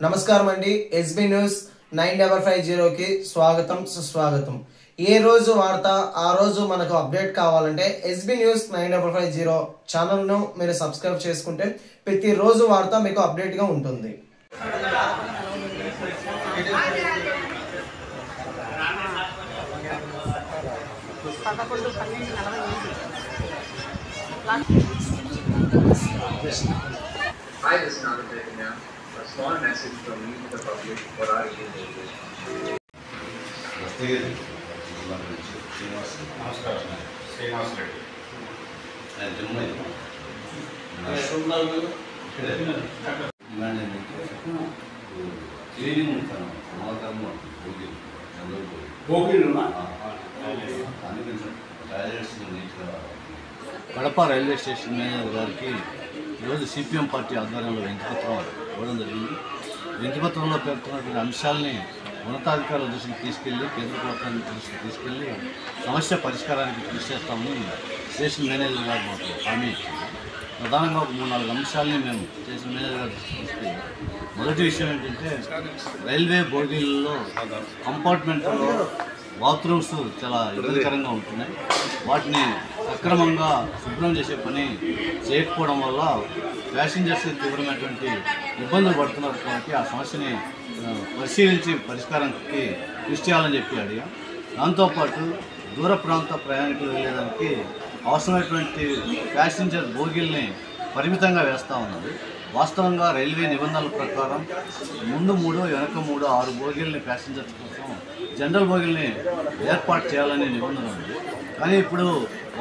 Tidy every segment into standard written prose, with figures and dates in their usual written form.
నమస్కారం అండి. SB news 9550 కి స్వాగతం సుస్వాగతం. ఏ రోజు వార్త ఆ రోజు మనకు అప్డేట్ కావాలంటే ఎస్బీ న్యూస్ 9550 ఛానల్ ను మీరు సబ్స్క్రైబ్ చేసుకుంటే ప్రతి రోజు వార్త మీకు అప్డేట్ గా ఉంటుంది. Hi, this is Nanda Chaitanya. A small message from me to the public for our engagement. నమస్కారం Srinivas Reddy Kadapa railway station manager గారికి ఈరోజు సిపిఎం పార్టీ ఆధ్వర్యంలో వినతిపత్రం ఇవ్వడం జరిగింది. వినతిపత్రంలో పేర్కొన్నటువంటి అంశాలని ఉన్నతాధికారుల దృష్టికి తీసుకెళ్లి కేంద్ర ప్రభుత్వం దృష్టికి తీసుకెళ్లి సమస్య పరిష్కారానికి కృషి చేస్తామని స్టేషన్ మేనేజర్ గారు మాకు హామీ ఇచ్చింది. ప్రధానంగా ఒక 3-4 అంశాలని మేము స్టేషన్ మేనేజర్ గారు తీసుకెళ్ళి, మొదటి విషయం ఏంటంటే రైల్వే బోగీలలో కంపార్ట్మెంట్లో బాత్రూమ్స్ చాలా ఇబ్బందికరంగా ఉంటున్నాయి. వాటిని సక్రమంగా శుభ్రం చేసే పని చేయకపోవడం వల్ల ప్యాసింజర్స్ తీవ్రమైనటువంటి ఇబ్బందులు పడుతున్నారు. కాబట్టి ఆ సమస్యని పరిశీలించి పరిష్కారానికి కృషి చేయాలని చెప్పి అడిగాం. దాంతోపాటు దూర ప్రాంత ప్రయాణికులు వెళ్ళేదానికి అవసరమైనటువంటి ప్యాసింజర్ బోగీల్ని పరిమితంగా వేస్తూ ఉన్నది. వాస్తవంగా రైల్వే నిబంధనల ప్రకారం ముందు 3 వెనక 3 6 బోగీలని ప్యాసింజర్స్ కోసం జనరల్ బోగీల్ని ఏర్పాటు చేయాలనే నిబంధన ఉంది. కానీ ఇప్పుడు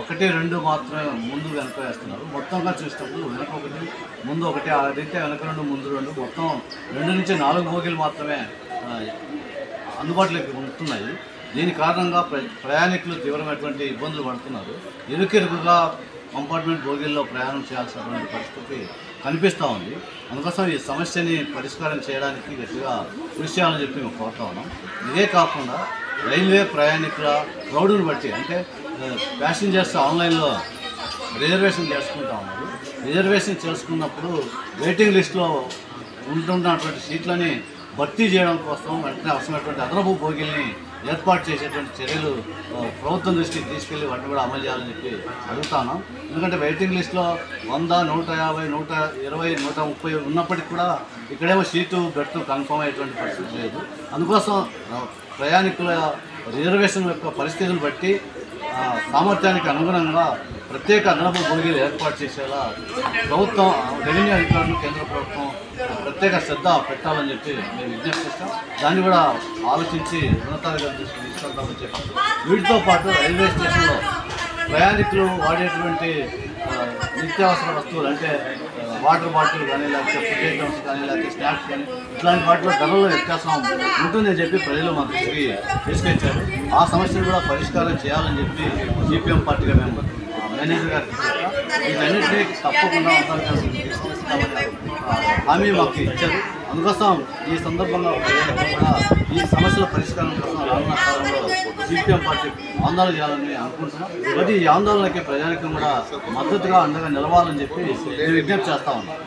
1-2 మాత్రమే ముందు వెనక వేస్తున్నారు. మొత్తంగా చూసినప్పుడు వెనక 1 ముందు 1 ఆ రీతే వెనక 2 ముందు 2 మొత్తం 2 నుంచి 4 బోగీలు మాత్రమే అందుబాటులోకి ఉంటున్నాయి. దీని కారణంగా ప్రయాణికులు తీవ్రమైనటువంటి ఇబ్బందులు పడుతున్నారు. ఇరుకిరుకుగా కంపార్ట్మెంట్ బోగీల్లో ప్రయాణం చేయాల్సినటువంటి పరిస్థితి కనిపిస్తూ ఉంది. అందుకోసం ఈ సమస్యని పరిష్కారం చేయడానికి గట్టిగా కృషి చేయాలని చెప్పి మేము కోరుతా ఉన్నాం. ఇదే కాకుండా రైల్వే ప్రయాణికుల క్రౌడ్ని బట్టి, అంటే ప్యాసింజర్స్ ఆన్లైన్లో రిజర్వేషన్ చేసుకుంటా ఉన్నారు. రిజర్వేషన్ చేసుకున్నప్పుడు వెయిటింగ్ లిస్ట్లో ఉంటున్నటువంటి సీట్లని భర్తీ చేయడం కోసం వెంటనే అవసరమైనటువంటి అదనపు బోగీల్ని ఏర్పాటు చేసేటువంటి చర్యలు ప్రభుత్వం దృష్టికి తీసుకెళ్లి వాటిని కూడా అమలు చేయాలని చెప్పి అడుగుతాను. ఎందుకంటే వెయిటింగ్ లిస్ట్లో 100, 150, 120, 130 ఉన్నప్పటికీ కూడా ఇక్కడేమో సీటు బెర్త్ కన్ఫర్మ్ అయ్యేటువంటి పరిస్థితి లేదు. అందుకోసం ప్రయాణికుల రిజర్వేషన్ యొక్క పరిస్థితులను బట్టి సామర్థ్యానికి అనుగుణంగా ప్రత్యేక అదనపు బోగీలు ఏర్పాటు చేసేలా ప్రభుత్వం, రెవెన్యూ అధికారులు, కేంద్ర ప్రభుత్వం ప్రత్యేక శ్రద్ధ పెట్టాలని చెప్పి మేము విజ్ఞప్తి చేస్తాం. దాన్ని కూడా ఆలోచించి ఉన్నతాధికారుల దృష్టికి తీసుకెళ్తామని చెప్పి, వీటితో పాటు రైల్వే స్టేషన్లో ప్రయాణికులు వాడేటువంటి నిత్యావసర వస్తువులు, అంటే వాటర్ బాటిల్ కానీ, లేకపోతే ఫుడ్ ఐటమ్స్ కానీ, లేకపోతే స్నాక్స్ కానీ, ఇట్లాంటి వాటిలో ధరలో వ్యత్యాసం ఉంటుందని చెప్పి ప్రజలు మా దృష్టికి తీసుకొచ్చారు. ఆ సమస్యను కూడా పరిష్కారం చేయాలని చెప్పి సిపిఎం పార్టీగా మేము మేనేజర్ గారికి వీటన్నింటినీ తప్పకుండా హామీ మాకు ఇచ్చారు. అందుకోసం ఈ సందర్భంగా కూడా ఈ సమస్యల పరిష్కారం కోసం రానున్న కాలంలో సిపిఎం పార్టీ ఆందోళన చేయాలని అనుకుంటున్నాం. ప్రతి ఈ ఆందోళనకి ప్రజానికం కూడా మద్దతుగా అండగా నిలవాలని చెప్పి నేను విజ్ఞప్తి చేస్తా ఉన్నాను.